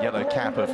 yellow cap of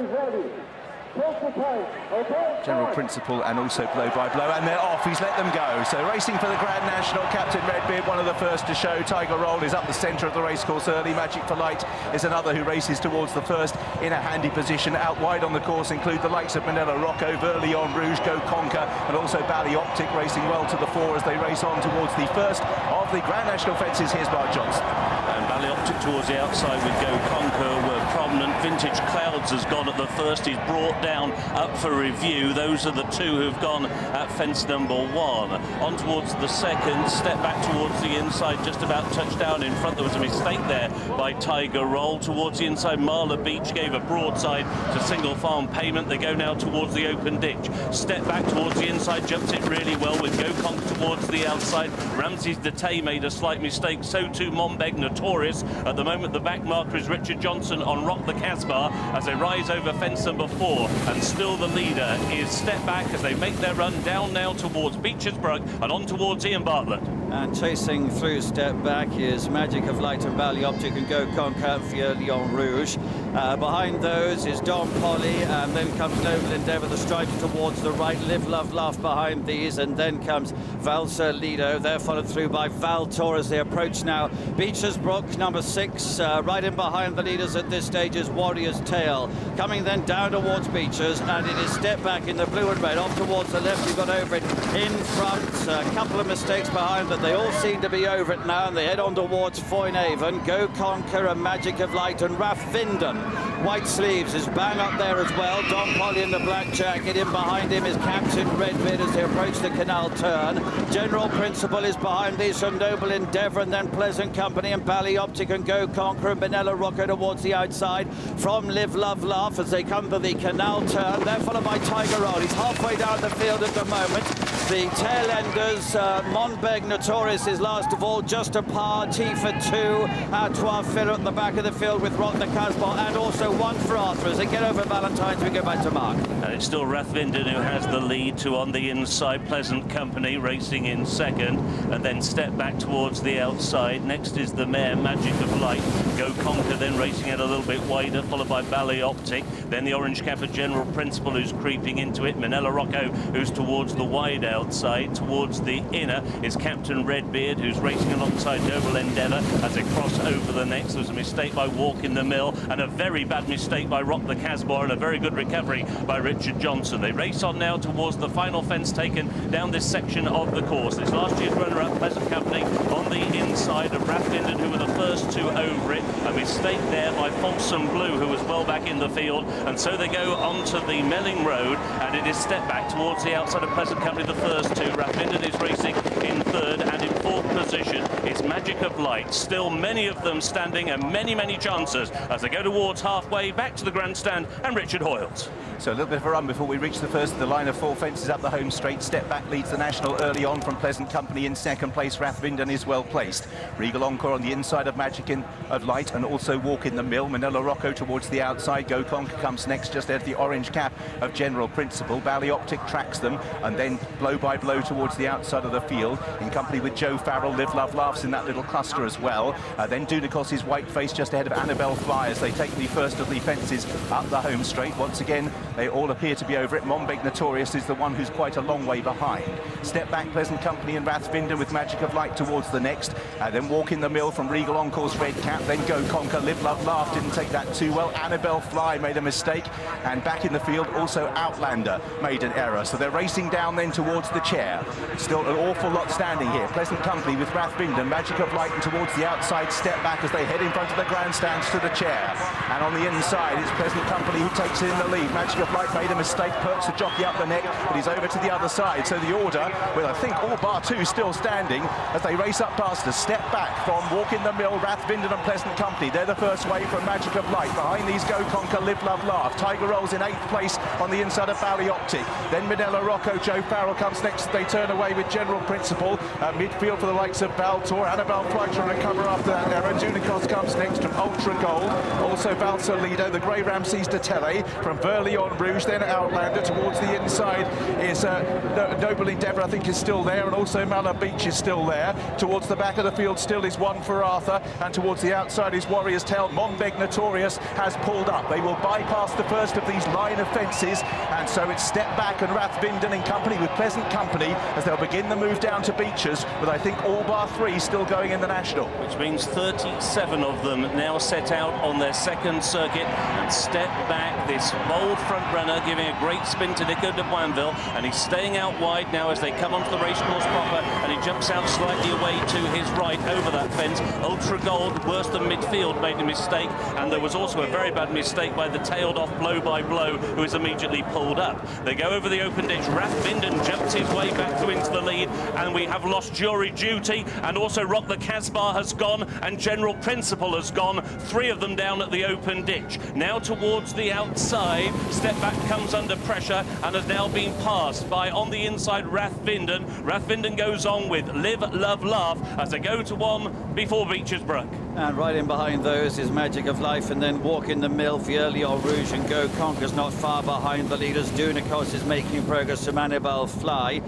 General Principle and also Blow by Blow, and they're off. He's let them go. So racing for the Grand National, Captain Redbeard, one of the first to show. Tiger Roll is up the centre of the racecourse early. Magic for Light is another who races towards the first in a handy position. Out wide on the course include the likes of Manila Rocco, Verlion Rouge, Go Conquer, and also Bally Optic racing well to the fore as they race on towards the first of the Grand National fences. Here's Bart Johnson. And Bally Optic towards the outside with Go Conquer were prominent. Vintage Clouds has gone at the first. He's brought down up for review. Those are the two who've gone at fence number one. On towards the second, step back towards the inside, just about touched down in front. There was a mistake there by Tiger Roll. Towards the inside, Marla Beach gave a broadside to Single Farm Payment. They go now towards the open ditch. Step back towards the inside, jumps it really well with Go Conquer towards the outside. Ramses Detay made a slight mistake, so too Monbeg Notorious. At the moment, the back marker is Richard Johnson on Rock the Casbah as they rise over fence number 4, and still the leader is Step Back as they make their run down now towards Beecher's Brook and on towards Ian Bartlett. And chasing through Step Back is Magic of Light and Bally Optic and Go Conquer for Lion Rouge. Behind those is Don Polly, and then comes Noble Endeavour, the stripes towards the right. Live, Love, Laugh behind these, and then comes Valser Lido. They're followed through by Valtor as they approach now Beecher's Brook, number 6. Right in behind the leaders at this stage is Warrior's Tale. Coming then down towards Beecher's, and it is Step Back in the blue and red. Off towards the left, you've got over it in front. A couple of mistakes behind, but they all seem to be over it now, and they head on towards Foynhaven. Go Conquer and Magic of Light and Raf Vinden. White Sleeves is bang up there as well. Don Polly in the black jacket. In behind him is Captain Redbeard as they approach the canal turn. General Principle is behind these from Noble Endeavour, and then Pleasant Company and Bally Optic and Go Conquer and Manila Rocco towards the outside from Live, Love, Laugh as they come to the canal turn. They're followed by Tiger Roll. He's halfway down the field at the moment. The tail enders, Monbeg Notorious is last of all, just a par, T for 2. Trois Filler at the back of the field with Rock the Casbah, and also one for Arthur. As they get over Valentine's, we go back to Mark. And it's still Rathvinden who has the lead. Two on the inside, Pleasant Company racing in second, and then Step Back towards the outside. Next is the mare Magic of Light. Go Conquer then racing it a little bit wider, followed by Bally Optic. Then the orange cap of General Principle who's creeping into it. Manila Rocco who's towards the wide outside. Towards the inner is Captain Redbeard who's racing alongside Noble Endeavour as they cross over the next. There was a mistake by Walk in the Mill and a very bad mistake by Rock the Casbah, and a very good recovery by Richard Johnson. They race on now towards the final fence taken down this section of the course. It's last year's runner-up Pleasant Company on the inside of Rathvinden, who were the first two over it. A mistake there by Folsom Blue, who was well back in the field, and so they go onto the Melling Road, and it is Step Back towards the outside of Pleasant Company, the first two. Rathvinden is racing in third, and in fourth position it's Magic of Light. Still many of them standing, and many chances as they go towards halfway back to the grandstand and Richard Hoyles. So a little bit of a run before we reach the first of the line of 4 fences up the home straight. Step Back leads the National early on from Pleasant Company. In second place, Rathvinden is well placed. Regal Encore on the inside of Magic of Light, and also Walk in the Mill. Manila Rocco towards the outside. Go Conquer comes next, just ahead of the orange cap of General Principle. Bally Optic tracks them, and then Blow by Blow towards the outside of the field, in company with Joe Farrell. Live, Love, Laughs in that little cluster as well. Then Dunikos' White Face just ahead of Annabelle Fly as they take the first of the fences up the home straight. Once again, they all appear to be over it. Monbeg Notorious is the one who's quite a long way behind. Step Back, Pleasant Company and Rathvinden with Magic of Light towards the next. Then Walk in the Mill from Regal Encore's red cap. Then Go Conquer. Live, Love, Laugh didn't take that too well. Annabelle Fly made a mistake. And back in the field, also Outlander made an error. So they're racing down then towards the chair. Still an awful lot standing here. Pleasant Company with Rathvinden, Magic of Light, and towards the outside, Step Back as they head in front of the grandstands to the chair. And on the inside, it's Pleasant Company who takes it in the lead. Magic of Light made a mistake, perks the jockey up the neck, but he's over to the other side. So the order, with I think all bar 2 still standing, as they race up past us. Step Back from Walk in the Mill, Rathvinden and Pleasant Company. They're the first wave from Magic of Light. Behind these Go Conquer, Live, Love, Laugh. Tiger Rolls in 8th place on the inside of Bally Optic. Then Manila Rocco, Joe Farrell comes next. They turn away with General Principle. Midfield for the likes of Valtor. Annabelle Fly trying to cover after that error. Dunikos comes next from Ultra Gold. Also Valser Valsalido, the Grey Ramses de Tele from Verlion Rouge, then Outlander towards the inside is Noble Endeavour, I think, is still there, and also Malheur Beach is still there. Towards the back of the field still is One for Arthur, and towards the outside is Warrior's Tale. Monbeg Notorious has pulled up. They will bypass the first of these line of fences, and so it's Step Back and Rathvinden in company with Pleasant Company as they'll begin the move down to Beechers, with I think all bar 3 still going in the National. Which means 37 of them now set out on their second circuit, and Step Back, this bold front runner, giving a great spin to Nico de Boinville, and he's staying out wide now as they come onto the racecourse proper, and he jumps out slightly away to his right over that fence. Ultra Gold, worse than midfield, made a mistake, and there was also a very bad mistake by the tailed off Blow by Blow, who is immediately pulled up. They go over the open ditch. Rathvinden jumps his way back into the lead, and we have lost Jury Duty, and also Rock the Casbah has gone, and General Principle has gone. 3 of them down at the open ditch. Now towards the outside, Step Back comes under pressure and has now been passed by, on the inside, Rathvinden. Rathvinden goes on with Live, Love, Laugh as they go to one before Beechers Brook. And right in behind those is Magic of Life, and then Walk in the Mill, Verlion Rouge and Go Conquer's not far behind the leaders. Dunikos is making progress from Annabelle Fly.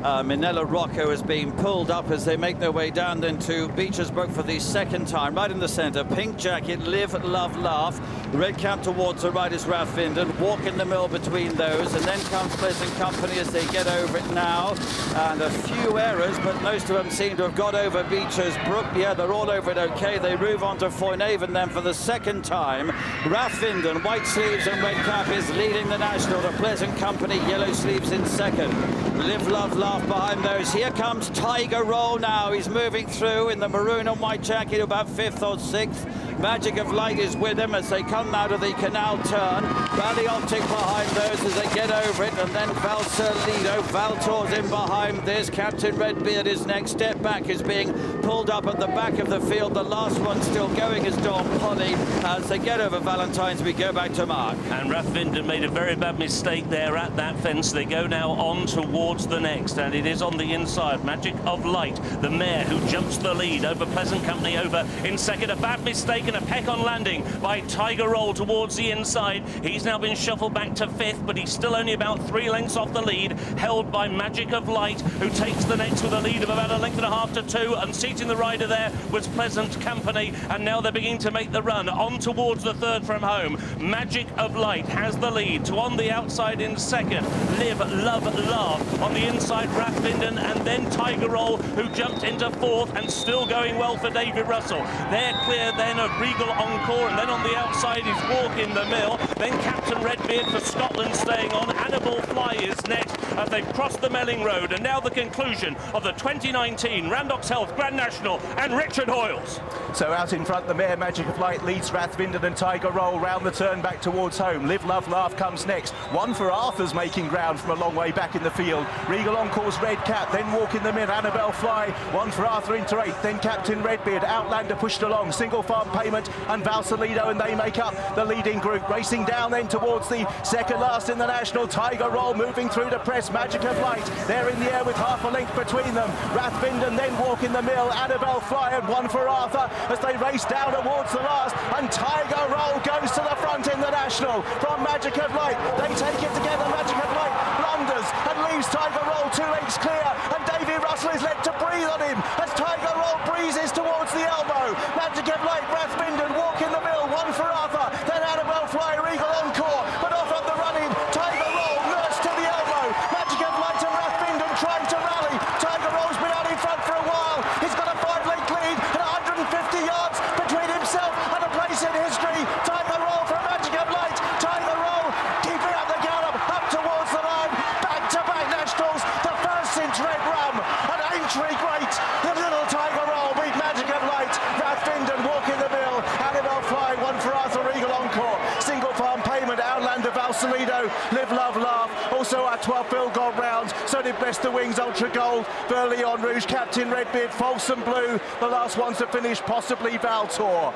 Minella Rocco is being pulled up as they make their way down then to Beechers Brook for the second time. Right in the centre, Pink Jacket, Live, Love, Laugh. Red cap towards the right is Rathvinden. Walk in the Mill between those, and then comes Pleasant Company as they get over it now. And a few errors, but most of them seem to have got over Beechers Brook. Yeah, they're all over it okay. They move on to Foynaven then for the second time. Rathvinden, white sleeves and red cap, is leading the National. The Pleasant Company, yellow sleeves in second. Live, Love, Laugh behind those. Here comes Tiger Roll now. He's moving through in the maroon and white jacket, about 5th or 6th. Magic of Light is with him as they come out of the canal turn. Valley Optic behind those as they get over it, and then Valsalido. Valtor's in behind this. Captain Redbeard is next. Step Back is being pulled up at the back of the field. The last one still going is Don Polly. As they get over Valentine's, we go back to Mark. And Rathvinden made a very bad mistake there at that fence. They go now on towards the next, and it is on the inside. Magic of Light, the mare who jumps the lead over Pleasant Company over in second. A bad mistake and a peck on landing by Tiger Roll towards the inside. He's now been shuffled back to 5th, but he's still only about 3 lengths off the lead, held by Magic of Light, who takes the next with a lead of about 1.5 lengths to 2, and seating the rider there was Pleasant Company, and now they're beginning to make the run on towards the third from home. Magic of Light has the lead to on the outside in second. Live, Love, Laugh on the inside, Rathvinden, and then Tiger Roll, who jumped into 4th and still going well for David Russell. They're clear then of Regal Encore, and then on the outside is Walk in the Mill, then Captain Redbeard for Scotland staying on. Annabelle Fly is next as they've crossed the Melling Road, and now the conclusion of the 2019 Randox Health Grand National and Richard Hoyles. So out in front, the mare Magic of Light leads Rathvinden and Tiger Roll round the turn back towards home. Live, Love, Laugh comes next. One for Arthur's making ground from a long way back in the field. Regal Encore's red cap, then Walk in the Mill, Annabelle Fly. One for Arthur into 8th, then Captain Redbeard. Outlander pushed along, Single Farm Payment and Valsalido, and they make up the leading group. Racing down then towards the second last in the National. Tiger Roll moving through to press Magic of Light. They're in the air with half a length between them. Rathvinden, then Walk in the Mill, Annabelle Fly, and one for Arthur as they race down towards the last. And Tiger Roll goes to the front in the National from Magic of Light. They take it together. Magic of Light blunders and leaves Tiger Roll 2 lengths clear, and Davy Russell is led to breathe on him as Tiger Roll breezes towards the elbow. Magic of Light, Rathvinden, Walk in the Mill, one for Arthur, then Annabelle Fly, Regal Encore, but off at the running, Tiger Roll nursed to the elbow. Magic of Light and Rathvinden trying to rally. Tiger Roll's been out in front for a while. He's got a 5-length lead and 150 yards between himself and a place in history. Tiger Roll from Magic of Light. Tiger Roll keeping up the gallop up towards the line. Back-to-back Nationals, the first since Red Rum. An entry great. The little Tiger Roll beat Magic of Light. Rathvinden, Walk in the Mill, Annabelle Fly, one for Arthur, Regal Encore, Single Farm Payment, Outlander, Valsalido, Live, Love, Laugh. Also our 12 Bill Gold rounds. So did Bless the Wings, Ultra Gold, Verlion Rouge, Captain Redbeard, Folsom Blue. The last ones to finish, possibly Valtor.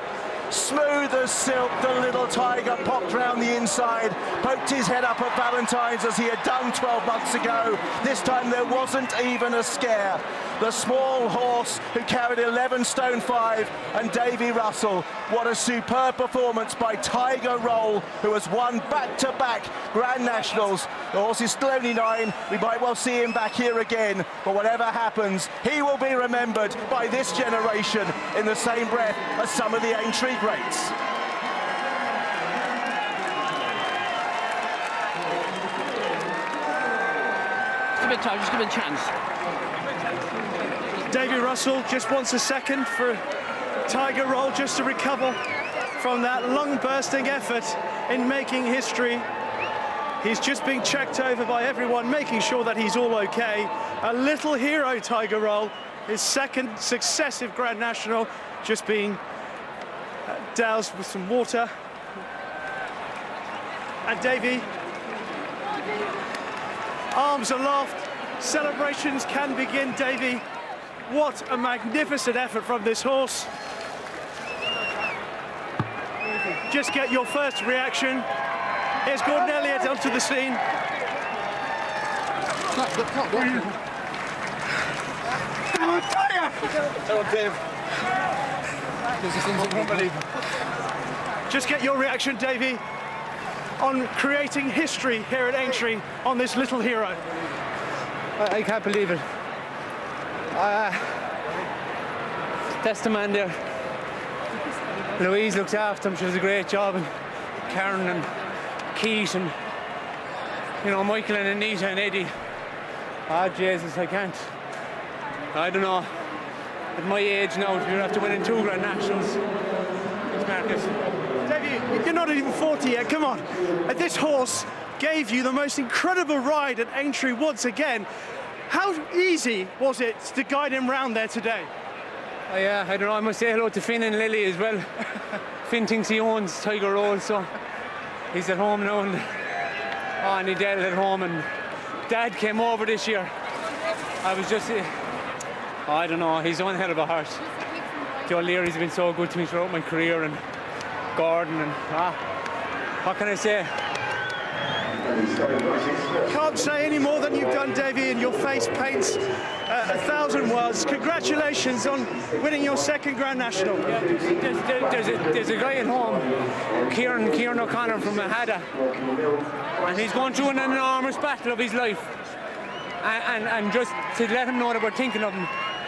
Smooth as silk, the little Tiger popped round the inside, poked his head up at Valentine's as he had done 12 months ago. This time there wasn't even a scare. The small horse who carried 11 stone 5 and Davy Russell. What a superb performance by Tiger Roll, who has won back-to-back Grand Nationals. The horse is still only 9. We might well see him back here again, but whatever happens, he will be remembered by this generation in the same breath as some of the Aintree greats. Just a bit time, just give it a chance. Davy Russell just wants a second for Tiger Roll just to recover from that lung-bursting effort in making history. He's just being checked over by everyone, making sure that he's all okay. A little hero, Tiger Roll, his second successive Grand National, just being doused with some water. And Davy, arms aloft, celebrations can begin, Davy. What a magnificent effort from this horse. Just get your first reaction. Here's Gordon Elliott onto the scene. Just get your reaction, Davy, on creating history here at Aintree on this little hero. I can't believe it. That's the man there. Louise looks after him. She does a great job. And Karen and Keith and, you know, Michael and Anita and Eddie. Jesus, I can't. I don't know. At my age now, you're after winning 2 Grand Nationals. It's Marcus. Davy, you're not even 40 yet, come on. This horse gave you the most incredible ride at Aintree once again. How easy was it to guide him round there today? I don't know, I must say hello to Finn and Lily as well. Finn thinks he owns Tiger Roll, so he's at home now, and he Dad at home, and Dad came over this year. I was just, I don't know, he's one hell of a horse. Joe Leary's been so good to me throughout my career, and Gordon, and what can I say? Can't say any more than you've done, Davy, and your face paints 1,000 words. Congratulations on winning your second Grand National. Yeah, there's a guy at home, Kieran O'Connor from Mahada, and he's going through an enormous battle of his life. And just to let him know that we're thinking of him,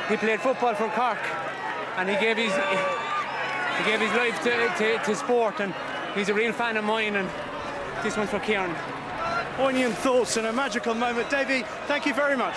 he played football for Cork, and he gave his life to sport, and he's a real fan of mine, and this one's for Kieran. Poignant thoughts and a magical moment. Davy, thank you very much.